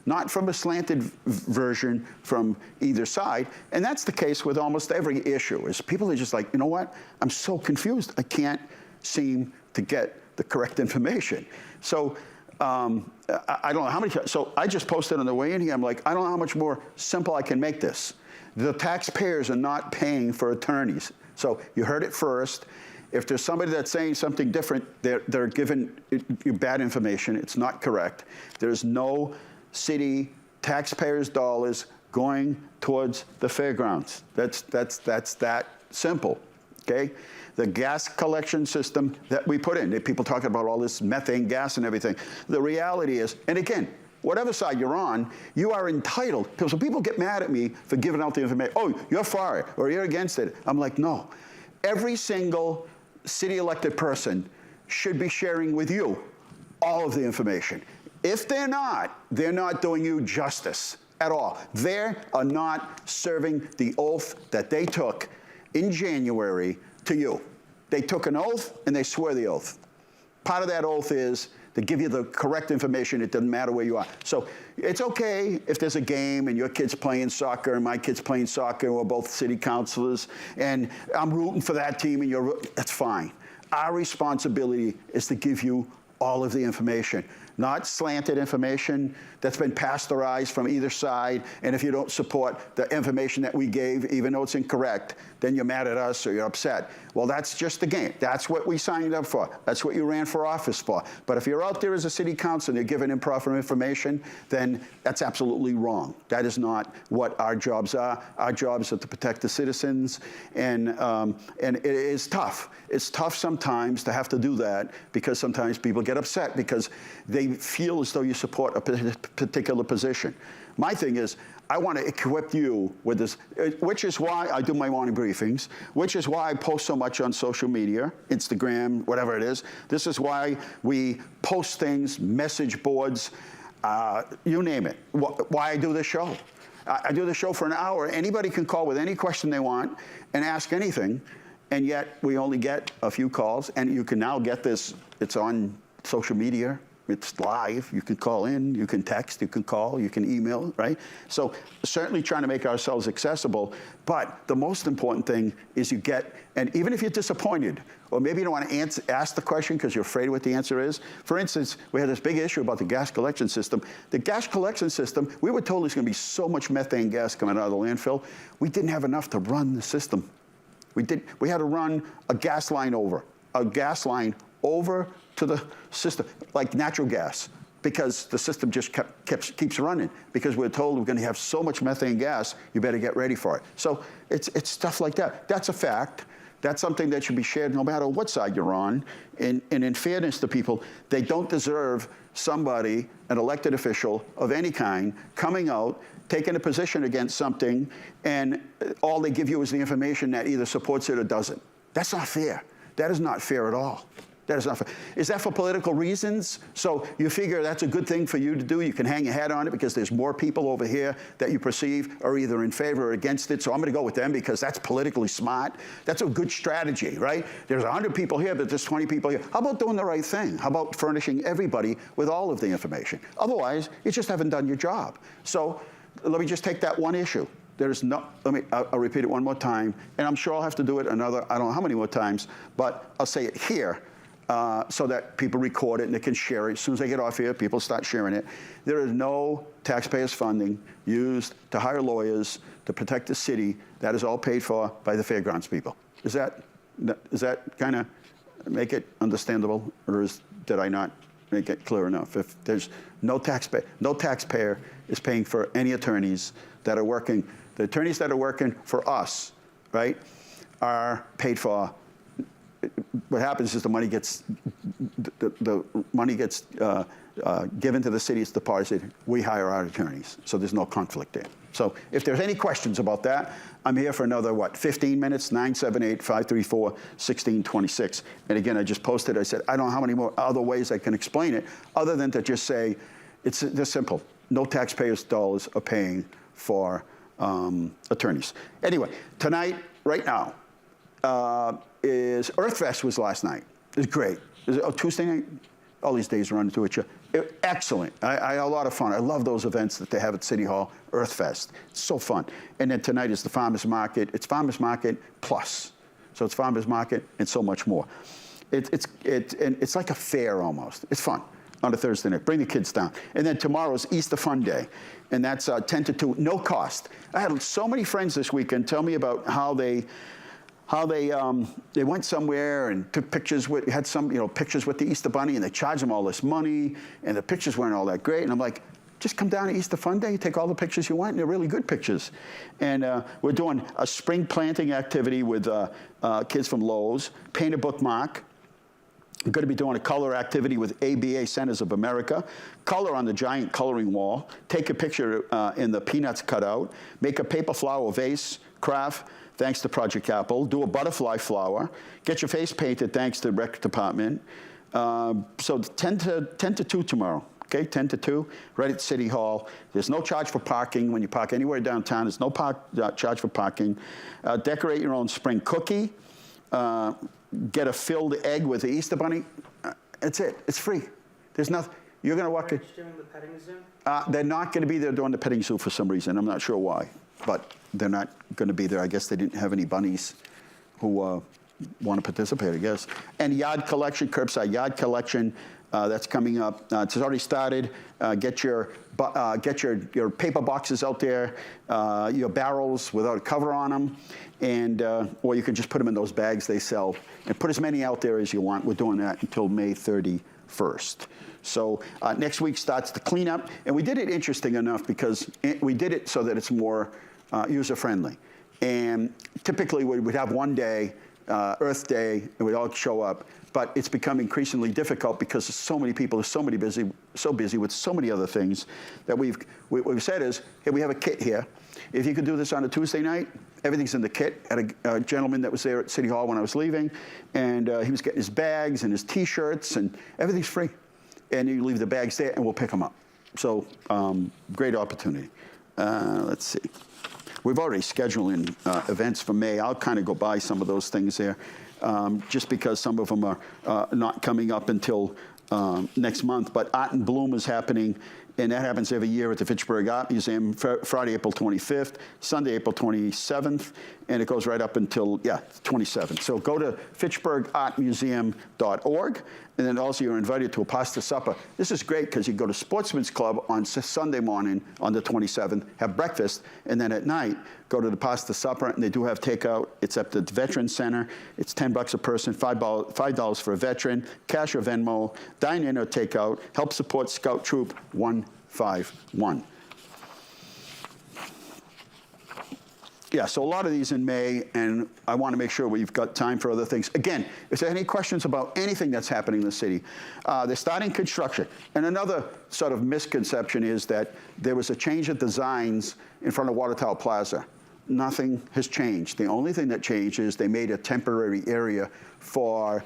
not from a slanted version from either side. And that's the case with almost every issue, is people are just like, you know what? I'm so confused. I can't seem to get the correct information. So I don't know how many times. So I just posted on the way in here, I'm like, I don't know how much more simple I can make this. The taxpayers are not paying for attorneys. So you heard it first. If there's somebody that's saying something different, they're giving you bad information. It's not correct. There's no city taxpayers' dollars going towards the fairgrounds. That's that simple, okay? The gas collection system that we put in, people talking about all this methane gas and everything. The reality is, and again, whatever side you're on, you are entitled. So people get mad at me for giving out the information. Oh, you're for it, or you're against it. I'm like, no. Every single city elected person should be sharing with you all of the information. If they're not doing you justice at all. They are not serving the oath that they took in January to you. They took an oath and they swear the oath. Part of that oath is to give you the correct information. It doesn't matter where you are. So it's okay if there's a game and your kid's playing soccer and my kid's playing soccer, and we're both city councilors, and I'm rooting for that team and that's fine. Our responsibility is to give you all of the information, not slanted information that's been pasteurized from either side. And if you don't support the information that we gave, even though it's incorrect, then you're mad at us or you're upset. Well, that's just the game. That's what we signed up for. That's what you ran for office for. But if you're out there as a city council and you're giving improper information, then that's absolutely wrong. That is not what our jobs are. Our jobs are to protect the citizens, and it is tough. It's tough sometimes to have to do that, because sometimes people get upset because they feel as though you support a particular position. My thing is, I want to equip you with this, which is why I do my morning briefings, which is why I post so much on social media, Instagram, whatever it is. This is why we post things, message boards, you name it. Why I do this show. I do the show for an hour. Anybody can call with any question they want and ask anything, and yet we only get a few calls. And you can now get this, it's on social media. It's live. You can call in, you can text, you can call, you can email, right? So certainly trying to make ourselves accessible, but the most important thing is you get, and even if you're disappointed, or maybe you don't want to ask the question because you're afraid what the answer is. For instance, we had this big issue about the gas collection system. The gas collection system, we were told there's going to be so much methane gas coming out of the landfill. We didn't have enough to run the system. We had to run a gas line over to the system, like natural gas, because the system just keeps running, because we're told we're going to have so much methane gas, you better get ready for it. So it's stuff like that. That's a fact. That's something that should be shared no matter what side you're on. And in fairness to people, they don't deserve somebody, an elected official of any kind, coming out, taking a position against something, and all they give you is the information that either supports it or doesn't. That's not fair. That is not fair at all. That is not fair. Is that for political reasons? So you figure that's a good thing for you to do. You can hang your hat on it because there's more people over here that you perceive are either in favor or against it. So I'm going to go with them because that's politically smart. That's a good strategy, right? There's 100 people here, but there's 20 people here. How about doing the right thing? How about furnishing everybody with all of the information? Otherwise, you just haven't done your job. So let me just take that one issue. There's no, I'll repeat it one more time, and I'm sure I'll have to do it another, I don't know how many more times, but I'll say it here. So that people record it and they can share it. As soon as they get off here, people start sharing it. There is no taxpayers' funding used to hire lawyers to protect the city. That is all paid for by the fairgrounds people. Does that kind of make it understandable, or did I not make it clear enough? If there's no taxpayer is paying for any attorneys that are working. The attorneys that are working for us, right, are paid for what happens is the money gets given to the city. It's deposited. We hire our attorneys, so there's no conflict there. So if there's any questions about that, I'm here for another, 15 minutes, 978-534-1626. And again, I just posted, I said, I don't know how many more other ways I can explain it other than to just say, it's this simple. No taxpayers' dollars are paying for attorneys. Anyway, tonight, right now, is Earthfest was last night. It was great. Is it Tuesday night? All these days run into each other. Excellent. I had a lot of fun. I love those events that they have at City Hall, Earthfest. It's so fun. And then tonight is the Farmers Market. It's Farmers Market plus. So it's Farmers Market and so much more. It's like a fair almost. It's fun on a Thursday night. Bring the kids down. And then tomorrow's Easter Fun Day. And that's 10 to 2, no cost. I had so many friends this weekend tell me about how they went somewhere and took pictures with, had some, pictures with the Easter Bunny, and they charged them all this money, and the pictures weren't all that great. And I'm like, just come down to Easter Fun Day, take all the pictures you want, and they're really good pictures. And we're doing a spring planting activity with kids from Lowe's, paint a bookmark. We're going to be doing a color activity with ABA Centers of America, color on the giant coloring wall, take a picture in the Peanuts cutout, make a paper flower vase, craft, thanks to Project Apple, do a butterfly flower, get your face painted thanks to the rec department. So 10 to 2 tomorrow, okay, 10 to 2, right at City Hall. There's no charge for parking. When you park anywhere downtown, there's no charge for parking. Decorate your own spring cookie. Get a filled egg with the Easter Bunny. That's it. It's free. There's nothing. You're going to walk in. Doing the petting zoo? They're not going to be there doing the petting zoo for some reason. I'm not sure why, but they're not going to be there. I guess they didn't have any bunnies who want to participate, I guess. And yard collection, curbside yard collection, that's coming up. It's already started. Get your paper boxes out there, your barrels without a cover on them, and or you can just put them in those bags they sell, and put as many out there as you want. We're doing that until May 31st. So next week starts the cleanup, and we did it interesting enough because we did it so that it's more user-friendly. And typically we'd have one day, Earth Day, and we'd all show up. But it's become increasingly difficult because so many people are so busy with so many other things that what we've said is, hey, we have a kit here. If you could do this on a Tuesday night, everything's in the kit. I had a gentleman that was there at City Hall when I was leaving, and he was getting his bags and his T-shirts, and everything's free. And you leave the bags there, and we'll pick them up. So great opportunity. Let's see. We've already scheduled in events for May. I'll kind of go by some of those things there. Just because some of them are not coming up until next month. But Art and Bloom is happening, and that happens every year at the Fitchburg Art Museum, Friday, April 25th, Sunday, April 27th, and it goes right up until, 27th. So go to fitchburgartmuseum.org, and then also you're invited to a pasta supper. This is great because you go to Sportsman's Club on Sunday morning on the 27th, have breakfast, and then at night, go to the pasta supper, and they do have takeout. It's at the Veteran Center. It's $10 a person, $5 for a veteran, cash or Venmo, dine in or takeout, help support Scout Troop 151. Yeah, so a lot of these in May, and I want to make sure we've got time for other things. Again, if there are any questions about anything that's happening in the city, they're starting construction. And another sort of misconception is that there was a change of designs in front of Water Tower Plaza. Nothing has changed. The only thing that changed is they made a temporary area for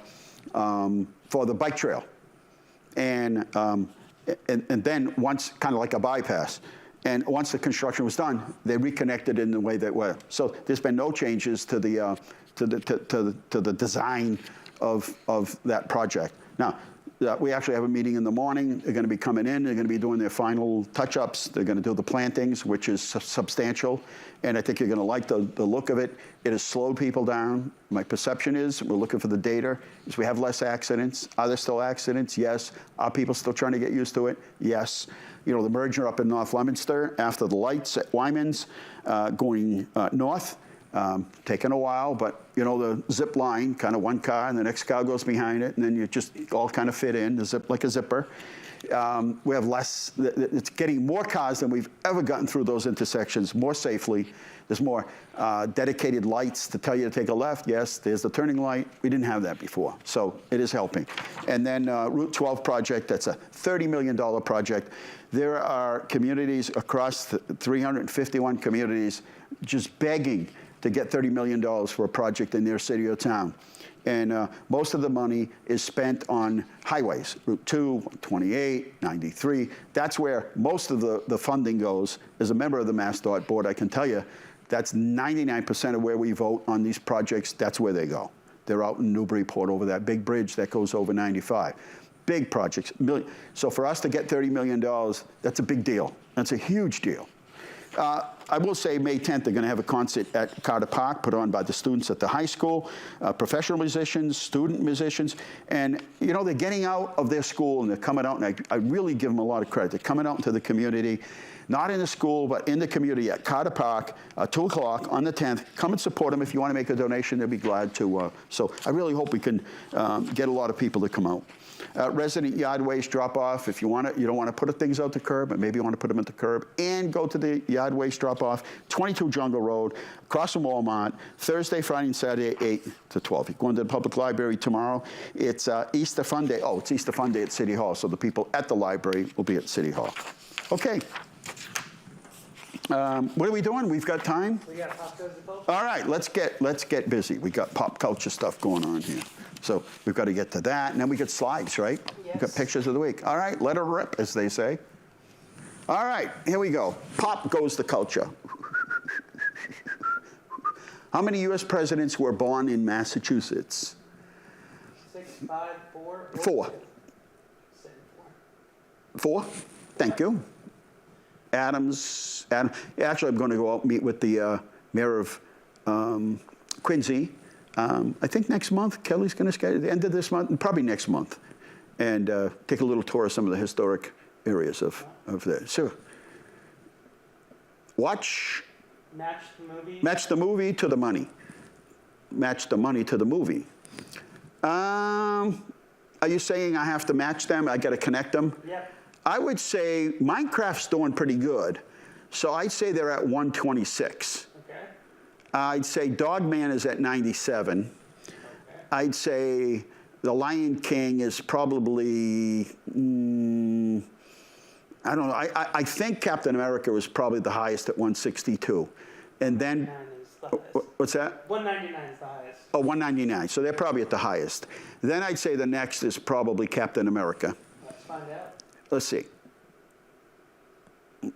the bike trail. And then once, kind of like a bypass. And once the construction was done, they reconnected in the way they were. So there's been no changes to the design of that project. Now, we actually have a meeting in the morning. They're going to be coming in. They're going to be doing their final touch-ups. They're going to do the plantings, which is substantial. And I think you're going to like the look of it. It has slowed people down. My perception is, we're looking for the data, is we have less accidents. Are there still accidents? Yes. Are people still trying to get used to it? Yes. You know, the merger up in North Leominster after the lights at Wyman's going north, Taken a while, but you know, the zip line, kind of one car and the next car goes behind it, and then you just all kind of fit in, like a zipper. We have less, it's getting more cars than we've ever gotten through those intersections, more safely. There's more dedicated lights to tell you to take a left. Yes, there's the turning light. We didn't have that before, so it is helping. And then Route 12 project, that's a $30 million project. There are communities across 351 communities just begging to get $30 million for a project in their city or town. And most of the money is spent on highways, Route 2, 28, 93. That's where most of the funding goes. As a member of the MassDOT board, I can tell you that's 99% of where we vote on these projects. That's where they go. They're out in Newburyport over that big bridge that goes over 95. Big projects. So for us to get $30 million, that's a big deal. That's a huge deal. I will say May 10th, they're going to have a concert at Carter Park put on by the students at the high school, professional musicians, student musicians. And, you know, they're getting out of their school and they're coming out, and I really give them a lot of credit. They're coming out into the community, not in the school, but in the community at Carter Park, 2 o'clock on the 10th. Come and support them. If you want to make a donation, they'll be glad to. So I really hope we can get a lot of people to come out. Resident yard waste drop off. If you want to, you don't want to put things out the curb, but maybe you want to put them at the curb and go to the yard waste drop off. 22 Jungle Road, across from Walmart, Thursday, Friday, and Saturday, 8 to 12. You're going to the public library tomorrow. It's Easter Fun Day. Oh, it's Easter Fun Day at City Hall, so the people at the library will be at City Hall. Okay. What are we doing? We've got time? We got pop culture. All right, let's get busy. We got pop culture stuff going on here. So we've got to get to that, and then we get slides, right? Yes. We've got pictures of the week. All right, let her rip, as they say. All right, here we go. Pop goes the culture. How many U.S. presidents were born in Massachusetts? 6, 5, 4. 4. 4? Thank you. Adam. Actually, I'm going to go out and meet with the mayor of Quincy. I think next month. Kelly's going to schedule at the end of this month, and probably next month, and take a little tour of some of the historic areas of there. So, Match the movie. Match the movie to the money. Match the money to the movie. Are you saying I have to match them? I got to connect them? Yep. I would say Minecraft's doing pretty good, so I'd say they're at 126. Okay. I'd say Dogman is at 97. Okay. I'd say The Lion King is probably, I don't know. I think Captain America was probably the highest at 162. And then, 199 is the highest. what's that? 199 is the highest. Oh, 199. So they're probably at the highest. Then I'd say the next is probably Captain America. Let's find out. Let's see. You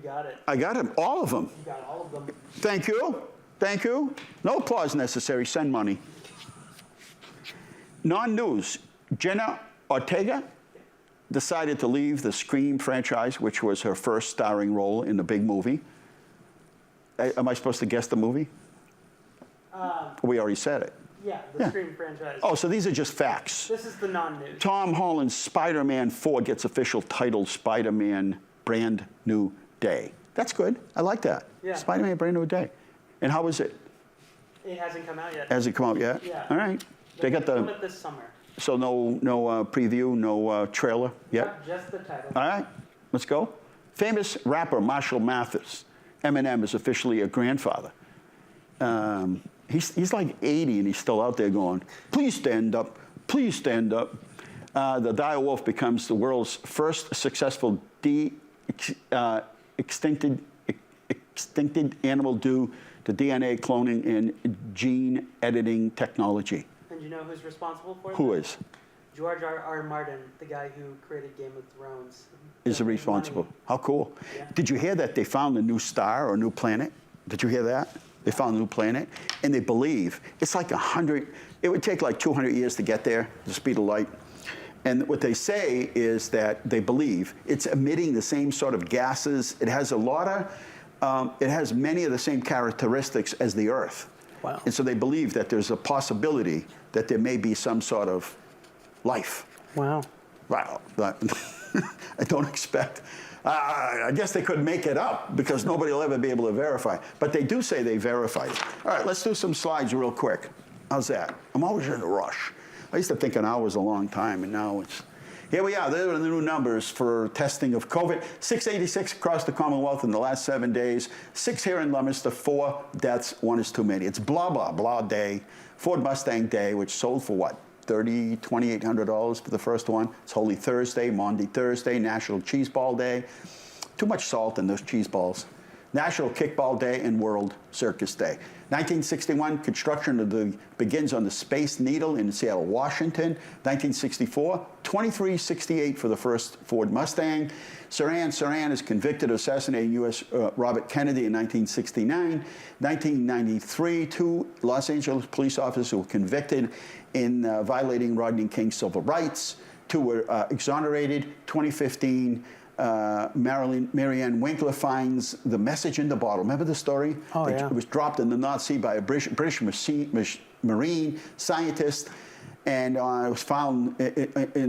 got it. I got them, all of them. You got all of them. Thank you. Thank you. No applause necessary. Send money. Non-news. Jenna Ortega decided to leave the Scream franchise, which was her first starring role in the big movie. Am I supposed to guess the movie? We already said it. Yeah, the Scream franchise. Oh, so these are just facts. This is the non-news. Tom Holland's Spider-Man 4 gets official title Spider-Man Brand New Day. That's good. I like that. Yeah. Spider-Man Brand New Day. And how is it? It hasn't come out yet. Has it come out yet? Yeah. All right. They got Film the, it this summer. so no preview, no trailer yet? Not just the title. All right, let's go. Famous rapper Marshall Mathers. Eminem is officially a grandfather. He's like 80 and he's still out there going, please stand up, please stand up. The dire wolf becomes the world's first successful extincted animal due to DNA cloning and gene editing technology. And you know who's responsible for Who this? is? George R.R. Martin, the guy who created Game of Thrones. Is responsible. How cool. Yeah. Did you hear that they found a new star or a new planet? Did you hear that? They found a new planet, and they believe it's like 100, it would take like 200 years to get there, the speed of light. And what they say is that they believe it's emitting the same sort of gases. It has a lot of, it has many of the same characteristics as the Earth. Wow. And so they believe that there's a possibility that there may be some sort of life. Wow. Wow. I don't expect, I guess they could make it up because nobody will ever be able to verify. But they do say they verified it. All right, let's do some slides real quick. How's that? I'm always in a rush. I used to think an hour was a long time, and now it's... Here we are. There are the new numbers for testing of COVID. 686 across the Commonwealth in the last 7 days. 6 here in Leominster. 4 deaths. 1 is too many. It's blah, blah, blah day. Ford Mustang Day, which sold for what? $2,800 for the first one. It's Holy Thursday, Maundy Thursday, National Cheese Ball Day. Too much salt in those cheese balls. National Kickball Day and World Circus Day. 1961, construction begins on the Space Needle in Seattle, Washington. 1964, 2368 for the first Ford Mustang. Sirhan is convicted of assassinating U.S. Robert Kennedy in 1969. 1993, 2 Los Angeles police officers were convicted in violating Rodney King's civil rights. 2 were exonerated. 2015, Marianne Winkler finds the message in the bottle. Remember the story? Oh, yeah. It was dropped in the North Sea by a British marine scientist, and it was found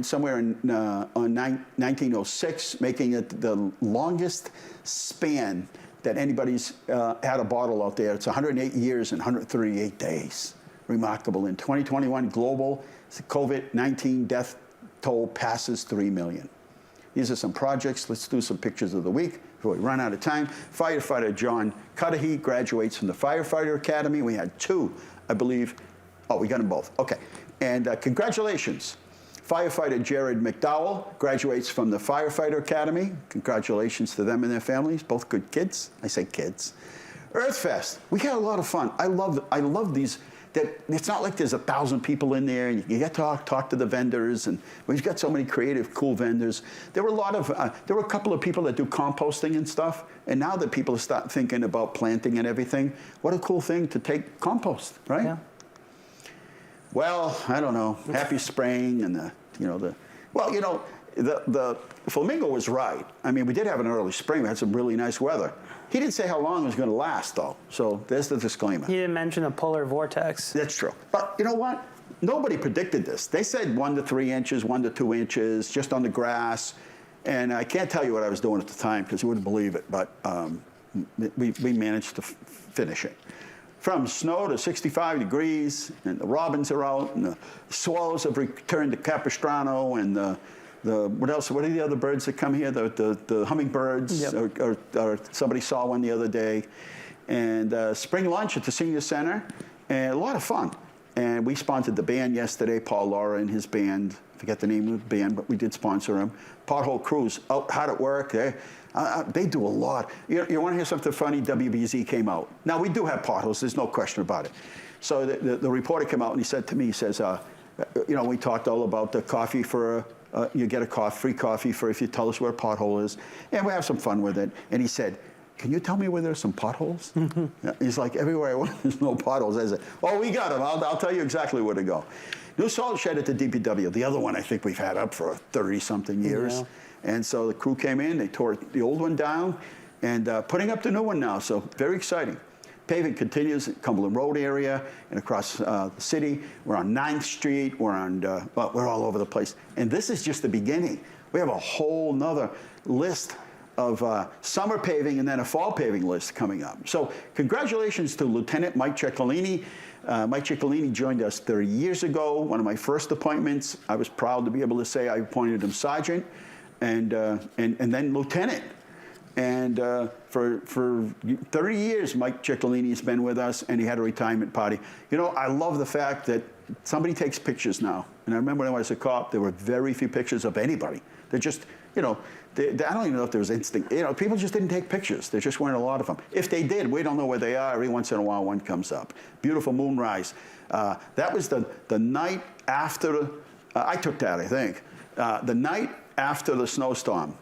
somewhere in 1906, making it the longest span that anybody's had a bottle out there. It's 108 years and 138 days. Remarkable. In 2021, global COVID-19 death toll passes 3 million. These are some projects. Let's do some pictures of the week before we run out of time. Firefighter John Cudahy graduates from the Firefighter Academy. We had 2, I believe. Oh, we got them both. Okay. And congratulations. Firefighter Jared McDowell graduates from the Firefighter Academy. Congratulations to them and their families. Both good kids. I say kids. Earthfest. We had a lot of fun. I love these. That it's not like there's 1,000 people in there, and you get to talk to the vendors, and we've got so many creative, cool vendors. There were a couple of people that do composting and stuff, and now that people start thinking about planting and everything, what a cool thing to take compost, right? Yeah. Well, I don't know. Happy spraying and the Flamingo was right. I mean, we did have an early spring. We had some really nice weather. He didn't say how long it was going to last, though. So there's the disclaimer. He didn't mention a polar vortex. That's true. But you know what? Nobody predicted this. They said 1 to 3 inches, 1 to 2 inches, just on the grass. And I can't tell you what I was doing at the time because you wouldn't believe it. But we managed to finish it. From snow to 65 degrees, and the robins are out, and the swallows have returned to Capistrano, and what else? What are the other birds that come here? The hummingbirds, yep. or somebody saw one the other day. And spring lunch at the senior center, and a lot of fun. And we sponsored the band yesterday, Paul Laura and his band. I forget the name of the band, but we did sponsor them. Pothole Crews, out hard at work. They do a lot. You want to hear something funny? WBZ came out. Now, we do have potholes. There's no question about it. So the reporter came out, and he said to me, he says, we talked all about the coffee for, you get a free coffee for if you tell us where a pothole is. And we have some fun with it. And he said, can you tell me where there's some potholes? He's like, everywhere I went, there's no potholes. I said, oh, we got them. I'll tell you exactly where to go. New salt shed at the DPW, the other one I think we've had up for 30-something years. Yeah. And so the crew came in, they tore the old one down, and putting up the new one now, so very exciting. Paving continues in Cumberland Road area and across the city. We're on 9th Street, we're all over the place. And this is just the beginning. We have a whole nother list of summer paving and then a fall paving list coming up. So congratulations to Lieutenant Mike Ciccolini. Mike Ciccolini joined us 30 years ago, one of my first appointments. I was proud to be able to say I appointed him sergeant and then lieutenant. And for 30 years, Mike Ciccolini has been with us, and he had a retirement party. You know, I love the fact that somebody takes pictures now. And I remember when I was a cop, there were very few pictures of anybody. They're just, I don't even know if there was instinct. People just didn't take pictures. There just weren't a lot of them. If they did, we don't know where they are. Every once in a while, one comes up. Beautiful moonrise. That was the night after, I took that, I think. The night after the snowstorm,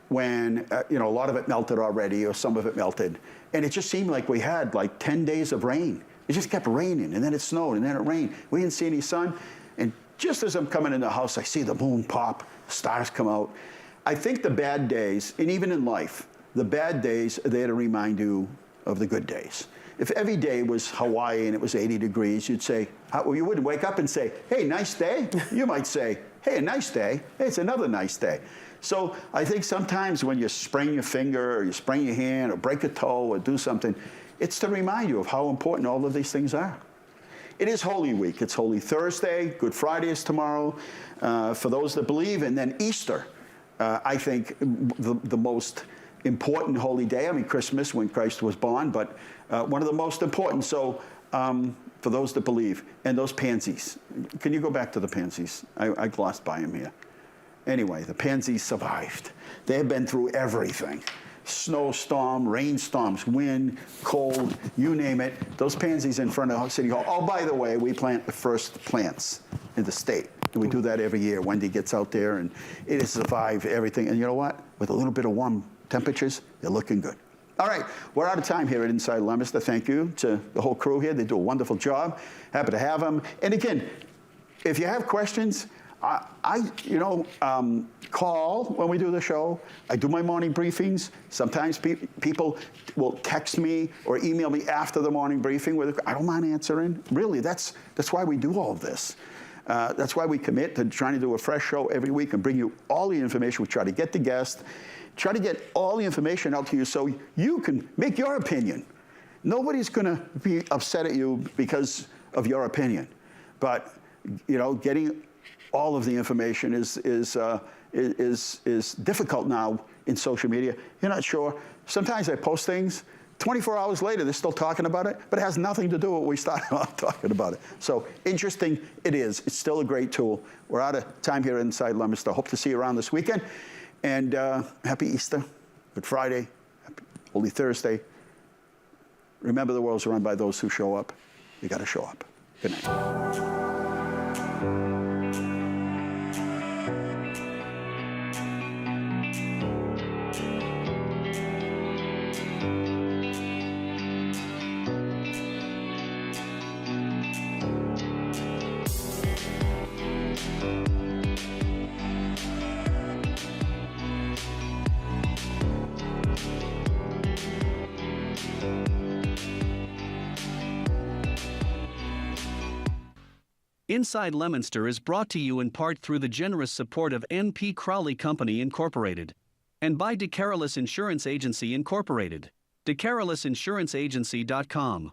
when a lot of it melted already, or some of it melted. And it just seemed like we had like 10 days of rain. It just kept raining, and then it snowed, and then it rained. We didn't see any sun. And just as I'm coming in the house, I see the moon pop, stars come out. I think the bad days, and even in life, the bad days are there to remind you of the good days. If every day was Hawaii and it was 80 degrees, you'd say, well, you wouldn't wake up and say, hey, nice day. You might say, Hey, a nice day. Hey, it's another nice day. So I think sometimes when you sprain your finger or you sprain your hand or break a toe or do something, it's to remind you of how important all of these things are. It is Holy Week. It's Holy Thursday. Good Friday is tomorrow for those that believe. And then Easter, I think the most important holy day. I mean, Christmas when Christ was born, but one of the most important. So for those that believe. And those pansies. Can you go back to the pansies? I glossed by them here. Anyway, the pansies survived. They have been through everything. Snowstorm, rainstorms, wind, cold, you name it. Those pansies in front of City Hall. Oh, by the way, we plant the first plants in the state. And we do that every year. Wendy gets out there, and it has survived everything. And you know what? With a little bit of warm temperatures, they're looking good. All right, we're out of time here at Inside Leominster. Thank you to the whole crew here. They do a wonderful job. Happy to have them. And again, if you have questions, call when we do the show. I do my morning briefings. Sometimes people will text me or email me after the morning briefing. I don't mind answering. Really, that's why we do all of this. That's why we commit to trying to do a fresh show every week and bring you all the information. We try to get the guests, try to get all the information out to you so you can make your opinion. Nobody's going to be upset at you because of your opinion. But, getting all of the information is difficult now in social media. You're not sure. Sometimes I post things. 24 hours later, they're still talking about it, but it has nothing to do with what we started off talking about it. So interesting it is. It's still a great tool. We're out of time here inside Leominster. Hope to see you around this weekend. And happy Easter, Good Friday, happy Holy Thursday. Remember, the world's run by those who show up. You got to show up. Good night. Inside Leominster is brought to you in part through the generous support of N.P. Crowley Company Incorporated and by DeCarolis Insurance Agency Incorporated, DeCarolisInsuranceAgency.com,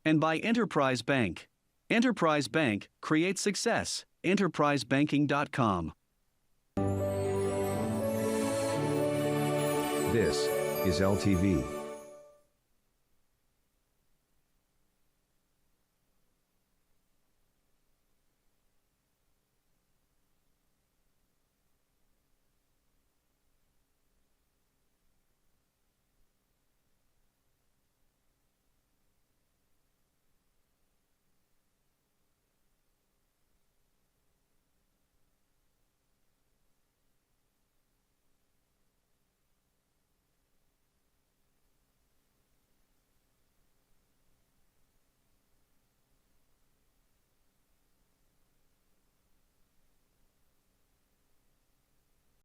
and by Enterprise Bank. Enterprise Bank creates success. EnterpriseBanking.com. This is LTV.